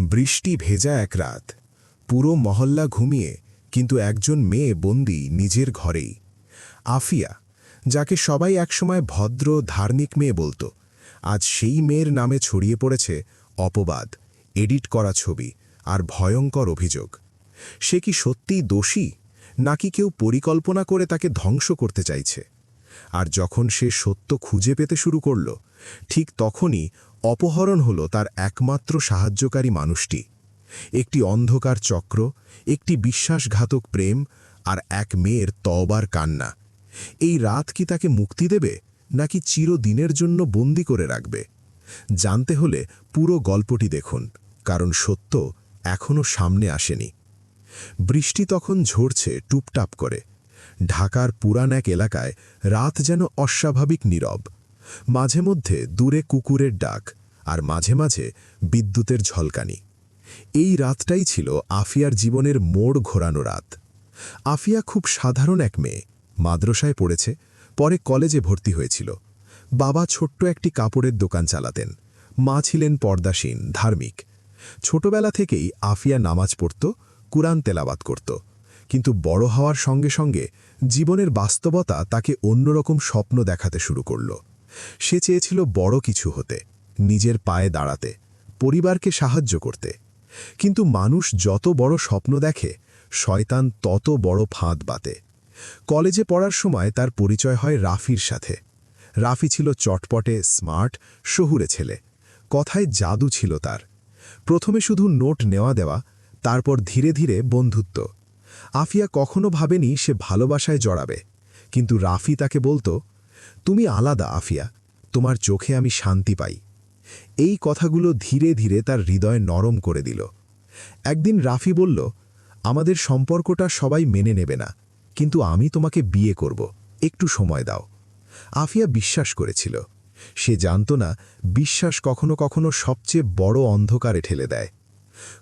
বৃষ্টি ভেজা এক রাত, পুরো মহল্লা ঘুমিয়ে, কিন্তু একজন মেয়ে বন্দী নিজের ঘরেই। আফিয়া, যাকে সবাই একসময় ভদ্র ধার্মিক মেয়ে বলতো, আজ সেই মেয়ের নামে ছড়িয়ে পড়েছে অপবাদ, এডিট করা ছবি আর ভয়ঙ্কর অভিযোগ। সে কি সত্যিই দোষী, নাকি কেউ পরিকল্পনা করে তাকে ধ্বংস করতে চাইছে? আর যখন সে সত্য খুঁজে পেতে শুরু করল, ঠিক তখনই অপহরণ হলো তার একমাত্র সাহায্যকারী মানুষটি। একটি অন্ধকার চক্র, একটি বিশ্বাসঘাতক প্রেম, আর এক মেয়ের তওবার কান্না। এই রাত কি তাকে মুক্তি দেবে, নাকি চিরদিনের জন্য বন্দী করে রাখবে? জানতে হলে পুরো গল্পটি দেখুন, কারণ সত্য এখনও সামনে আসেনি। বৃষ্টি তখন ঝরছে টুপটাপ করে। ঢাকার পুরান এক এলাকায় রাত যেন অস্বাভাবিক নীরব। মাঝে মধ্যে দূরে কুকুরের ডাক, আর মাঝে মাঝে বিদ্যুতের ঝলকানি। এই রাতটাই ছিল আফিয়ার জীবনের মোড় ঘোরানো রাত। আফিয়া খুব সাধারণ এক মেয়ে, মাদ্রাসায় পড়েছে, পরে কলেজে ভর্তি হয়েছিল। বাবা ছোট্ট একটি কাপড়ের দোকান চালাতেন, মা ছিলেন পর্দাসীন, ধার্মিক। ছোটবেলা থেকেই আফিয়া নামাজ পড়ত, কুরআন তেলাওয়াত করত। কিন্তু বড় হওয়ার সঙ্গে সঙ্গে জীবনের বাস্তবতা তাকে অন্যরকম স্বপ্ন দেখাতে শুরু করল। সে চেয়েছিল বড় কিছু হতে, নিজের পায়ে দাঁড়াতে, পরিবারকে সাহায্য করতে। কিন্তু মানুষ যত বড় স্বপ্ন দেখে, শয়তান তত বড় ফাঁদ বাতে। কলেজে পড়ার সময় তার পরিচয় হয় রাফির সাথে। রাফি ছিল চটপটে, স্মার্ট, শহুরে ছেলে। কথায় জাদু ছিল তার। প্রথমে শুধু নোট নেওয়া দেওয়া, তারপর ধীরে ধীরে বন্ধুত্ব। আফিয়া কখনো ভাবেনি সে ভালোবাসায় জড়াবে, কিন্তু রাফি তাকে বলতো, তুমি আলাদা আফিয়া, তোমার চোখে আমি শান্তি পাই। এই কথাগুলো ধীরে ধীরে তার হৃদয় নরম করে দিল। একদিন রাফি বলল, আমাদের সম্পর্কটা সবাই মেনে নেবে না, কিন্তু আমি তোমাকে বিয়ে করব, একটু সময় দাও। আফিয়া বিশ্বাস করেছিল। সে জানত না, বিশ্বাস কখনো কখনো সবচেয়ে বড় অন্ধকারে ঠেলে দেয়।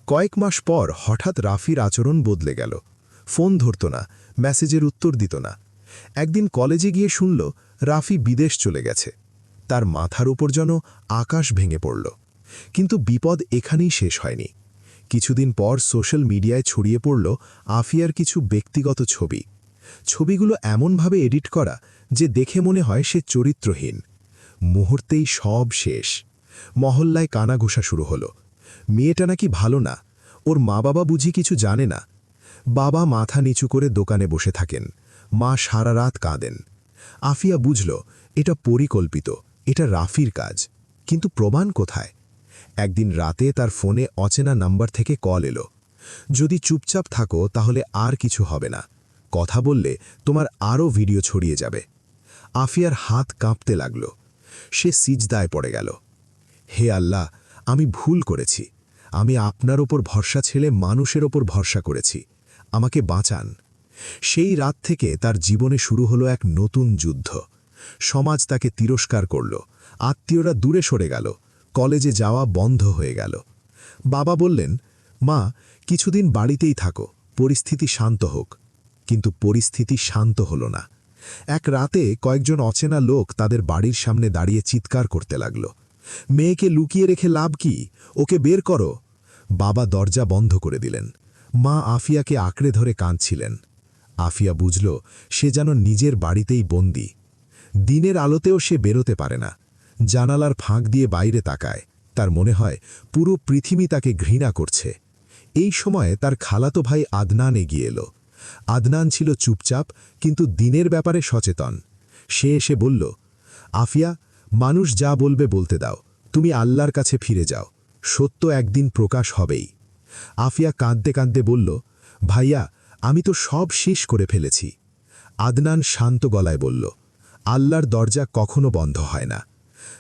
কয়েক মাস পর হঠাৎ রাফির আচরণ বদলে গেল। ফোন ধরত না, মেসেজের উত্তর দিত না। একদিন কলেজে গিয়ে শুনল রাফি বিদেশ চলে গেছে। তার মাথার উপর যেন আকাশ ভেঙে পড়ল। কিন্তু বিপদ এখানেই শেষ হয়নি। কিছুদিন পর সোশ্যাল মিডিয়ায় ছড়িয়ে পড়ল আফিয়ার কিছু ব্যক্তিগত ছবি। ছবিগুলো এমনভাবে এডিট করা যে দেখে মনে হয় সে চরিত্রহীন। মুহূর্তেই সব শেষ। মহল্লায় কানাঘোষা শুরু হলো। মেয়েটা নাকি ভালো না, ওর মা বাবা বুঝি কিছু জানে না। বাবা মাথা নিচু করে দোকানে বসে থাকেন, মা সারা রাত কাঁদেন। আফিয়া বুঝল এটা পরিকল্পিত, এটা রাফির কাজ। কিন্তু প্রমাণ কোথায়? একদিন রাতে তার ফোনে অচেনা নাম্বার থেকে কল এলো। যদি চুপচাপ থাকো তাহলে আর কিছু হবে না, কথা বললে তোমার আরও ভিডিও ছড়িয়ে যাবে। আফিয়ার হাত কাঁপতে লাগল। সে সিজদায় পড়ে গেল। হে আল্লাহ, আমি ভুল করেছি। আমি আপনার ওপর ভরসা ছেড়ে মানুষের ওপর ভরসা করেছি, আমাকে বাঁচান। সেই রাত থেকে তার জীবনে শুরু হলো এক নতুন যুদ্ধ। সমাজ তাকে তিরস্কার করল, আত্মীয়রা দূরে সরে গেল, কলেজে যাওয়া বন্ধ হয়ে গেল। বাবা বললেন, মা, কিছুদিন বাড়িতেই থাকো, পরিস্থিতি শান্ত হোক। কিন্তু পরিস্থিতি শান্ত হলো না। এক রাতে কয়েকজন অচেনা লোক তাদের বাড়ির সামনে দাঁড়িয়ে চিৎকার করতে লাগল, মেয়েকে লুকিয়ে রেখে লাভ কি, ওকে বের করো। বাবা দরজা বন্ধ করে দিলেন। মা আফিয়াকে আঁকড়ে ধরে কাঁদছিলেন। আফিয়া বুঝল সে যেন নিজের বাড়িতেই বন্দী। দিনের আলোতেও সে বেরোতে পারে না। জানালার ফাঁক দিয়ে বাইরে তাকায়, তার মনে হয় পুরো পৃথিবী তাকে ঘৃণা করছে। এই সময়ে তার খালাতো ভাই আদনান এগিয়ে এলো। আদনান ছিল চুপচাপ, কিন্তু দিনের ব্যাপারে সচেতন। সে এসে বলল, আফিয়া, মানুষ যা বলবে বলতে দাও, তুমি আল্লাহর কাছে ফিরে যাও, সত্য একদিন প্রকাশ হবেই। আফিয়া কাঁদতে কাঁদতে বলল, ভাইয়া, আমি তো সব শেষ করে ফেলেছি। আদনান শান্ত গলায় বলল, আল্লাহর দরজা কখনো বন্ধ হয় না।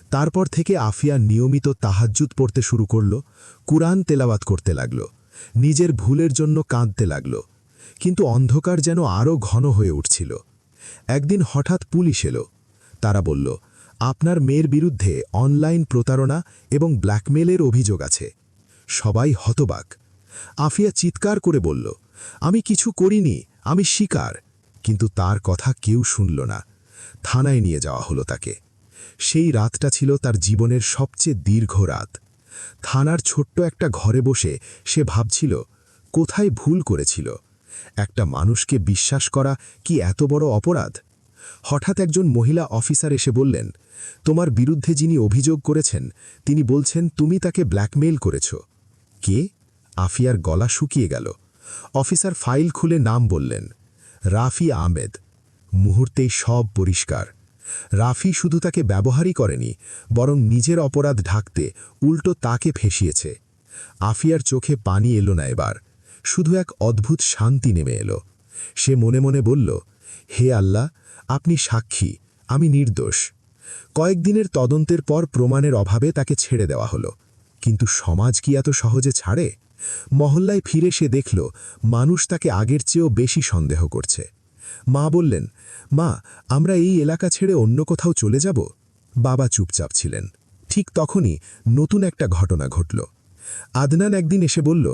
তারপর থেকে আফিয়া নিয়মিত তাহাজ্জুদ পড়তে শুরু করল, কুরআন তেলাওয়াত করতে লাগল, নিজের ভুলের জন্য কাঁদতে লাগল। কিন্তু অন্ধকার যেন আরও ঘন হয়ে উঠছিল। একদিন হঠাৎ পুলিশ এলো। তারা বলল, আপনার মেয়ের বিরুদ্ধে অনলাইন প্রতারণা এবং ব্ল্যাকমেলের অভিযোগ আছে। সবাই হতবাক। আফিয়া চিৎকার করে বলল, আমি কিছু করিনি, আমি স্বীকার। কিন্তু তার কথা কেউ শুনল না। থানায় নিয়ে যাওয়া হলো তাকে। সেই রাতটা ছিল তার জীবনের সবচেয়ে দীর্ঘ রাত। থানার ছোট্ট একটা ঘরে বসে সে ভাবছিল কোথায় ভুল করেছিল। একটা মানুষকে বিশ্বাস করা কি এত বড় অপরাধ? হঠাৎ একজন মহিলা অফিসার এসে বললেন, তোমার বিরুদ্ধে যিনি অভিযোগ করেছেন তিনি বলছেন তুমি তাকে ব্ল্যাকমেইল করেছ। কে? আফিয়ার গলা শুকিয়ে গেল। অফিসার ফাইল খুলে নাম বললেন, রাফি আহমেদ। মুহূর্তেই সব পরিষ্কার। রাফি শুধু তাকে ব্যবহারই করেনি, বরং নিজের অপরাধ ঢাকতে উল্টো তাকে ফেঁসিয়েছে। আফিয়ার চোখে পানি এলো না এবার, শুধু এক অদ্ভুত শান্তি নেমে এলো। সে মনে মনে বলল, হে আল্লাহ, আপনি সাক্ষী, আমি নির্দোষ। কয়েকদিনের তদন্তের পর প্রমাণের অভাবে তাকে ছেড়ে দেওয়া হলো। কিন্তু সমাজ কি এত সহজে ছাড়ে? মহল্লায় ফিরে সে দেখল মানুষ তাকে আগের চেয়েও বেশি সন্দেহ করছে। মা বললেন, মা, আমরা এই এলাকা ছেড়ে অন্য কোথাও চলে যাব। বাবা চুপচাপ ছিলেন। ঠিক তখনই নতুন একটা ঘটনা ঘটল। আদনান একদিন এসে বলল,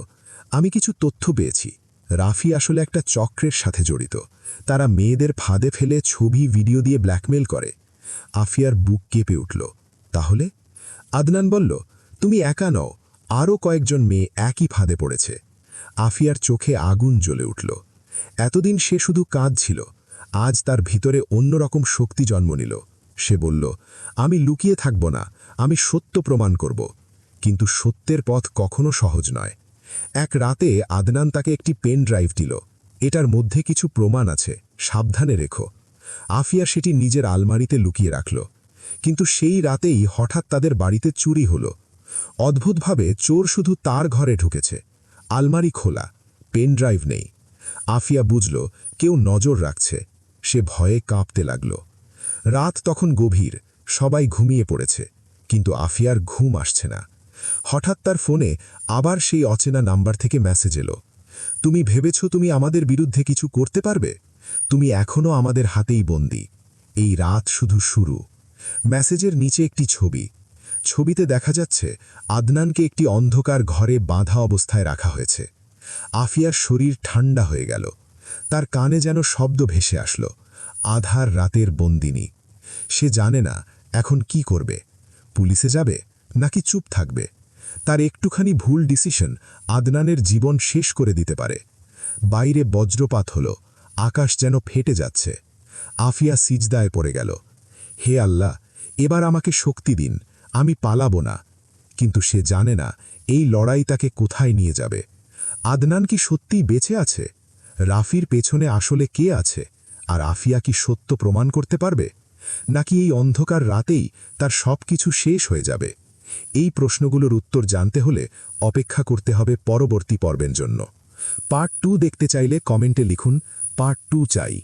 আমি কিছু তথ্য পেয়েছি। রাফি আসলে একটা চক্রের সাথে জড়িত। তারা মেয়েদের ফাঁদে ফেলে ছবি ভিডিও দিয়ে ব্ল্যাকমেল করে। আফিয়ার বুক কেঁপে উঠল। তাহলে? আদনান বলল, তুমি একা নও, আরও কয়েকজন মেয়ে একই ফাঁদে পড়েছে। আফিয়ার চোখে আগুন জ্বলে উঠল। এতদিন সে শুধু কাঁদছিল, আজ তার ভিতরে অন্যরকম শক্তি জন্ম নিল। সে বলল, আমি লুকিয়ে থাকব না, আমি সত্য প্রমাণ করব। কিন্তু সত্যের পথ কখনো সহজ নয়। এক রাতে আদনান তাকে একটি পেন ড্রাইভ দিল। এটার মধ্যে কিছু প্রমাণ আছে, সাবধানে রেখো। আফিয়া সেটি নিজের আলমারিতে লুকিয়ে রাখল। কিন্তু সেই রাতেই হঠাৎ তাদের বাড়িতে চুরি হলো। অদ্ভুতভাবে চোর শুধু তার ঘরে ঢুকেছে। আলমারি খোলা, পেন ড্রাইভ নেই। আফিয়া বুঝল কেউ নজর রাখছে। সে ভয়ে কাঁপতে লাগল। রাত তখন গভীর, সবাই ঘুমিয়ে পড়েছে, কিন্তু আফিয়ার ঘুম আসছে না। হঠাৎ তার ফোনে আবার সেই অচেনা নাম্বার থেকে মেসেজ এলো, তুমি ভেবেছ তুমি আমাদের বিরুদ্ধে কিছু করতে পারবে? তুমি এখনও আমাদের হাতেই বন্দী। এই রাত শুধু শুরু। মেসেজের নিচে একটি ছবি। ছবিতে দেখা যাচ্ছে আদনানকে একটি অন্ধকার ঘরে বাঁধা অবস্থায় রাখা হয়েছে। আফিয়ার শরীর ঠান্ডা হয়ে গেল। তার কানে যেন শব্দ ভেসে আসলো, আধার রাতের বন্দিনী। সে জানে না এখন কি করবে, পুলিশে যাবে নাকি চুপ থাকবে। তার একটুখানি ভুল ডিসিশন আদনানের জীবন শেষ করে দিতে পারে। বাইরে বজ্রপাত হলো, আকাশ যেন ফেটে যাচ্ছে। আফিয়া সিজদায় পড়ে গেল। হে আল্লাহ, এবার আমাকে শক্তি দিন, আমি পালাবো না। কিন্তু সে জানে না এই লড়াই তাকে কোথায় নিয়ে যাবে। আদনান কি সত্যিই বেঁচে আছে? রাফির পেছনে আসলে কে আছে? আর আফিয়া কি সত্য প্রমাণ করতে পারবে? নাকি এই অন্ধকার রাতেই তার সব কিছু শেষ হয়ে যাবে? এই প্রশ্নগুলোর উত্তর জানতে হলে অপেক্ষা করতে হবে পরবর্তী পর্বের জন্য। পার্ট 2 দেখতে চাইলে কমেন্টে লিখুন, পার্ট 2 চাই।